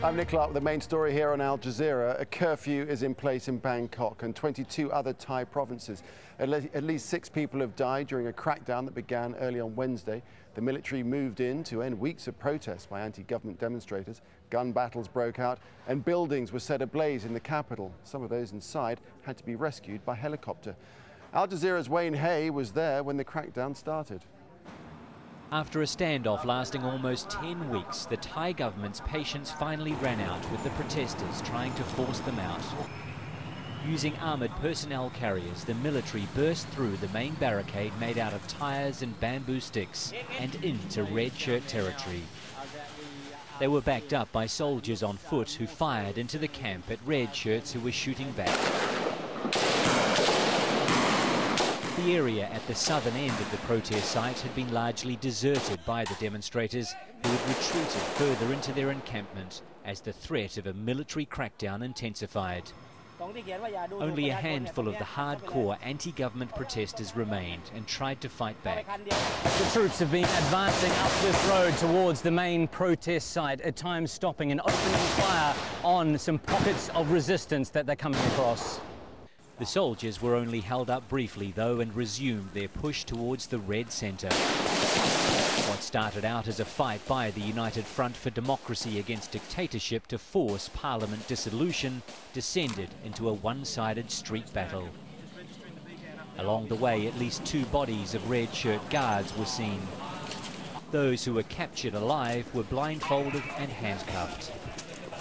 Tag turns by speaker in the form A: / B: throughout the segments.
A: I'm Nick Clark with the main story here on Al Jazeera. A curfew is in place in Bangkok and 22 other Thai provinces. At least 6 people have died during a crackdown that began early on Wednesday. The military moved in to end weeks of protests by anti-government demonstrators. Gun battles broke out and buildings were set ablaze in the capital. Some of those inside had to be rescued by helicopter. Al Jazeera's Wayne Hay was there when the crackdown started.
B: After a standoff lasting almost 10 weeks, the Thai government's patience finally ran out with the protesters trying to force them out. Using armoured personnel carriers, the military burst through the main barricade made out of tyres and bamboo sticks and into red shirt territory. They were backed up by soldiers on foot who fired into the camp at red shirts who were shooting back. The area at the southern end of the protest site had been largely deserted by the demonstrators, who had retreated further into their encampment as the threat of a military crackdown intensified. Only a handful of the hardcore anti-government protesters remained and tried to fight back.
C: The troops have been advancing up this road towards the main protest site, at times stopping and opening fire on some pockets of resistance that they're coming across.
B: The soldiers were only held up briefly, though, and resumed their push towards the red centre. What started out as a fight by the United Front for Democracy against dictatorship to force parliament dissolution descended into a one-sided street battle. Along the way, at least 2 bodies of red shirt guards were seen. Those who were captured alive were blindfolded and handcuffed.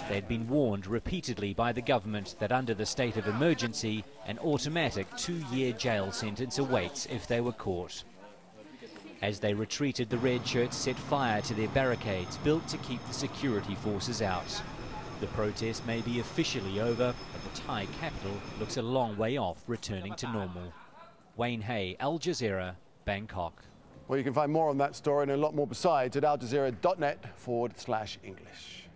B: They'd been warned repeatedly by the government that under the state of emergency, an automatic 2-year jail sentence awaits if they were caught. As they retreated, the red shirts set fire to their barricades, built to keep the security forces out. The protest may be officially over, but the Thai capital looks a long way off returning to normal. Wayne Hay, Al Jazeera, Bangkok.
A: Well, you can find more on that story and a lot more besides at aljazeera.net/English.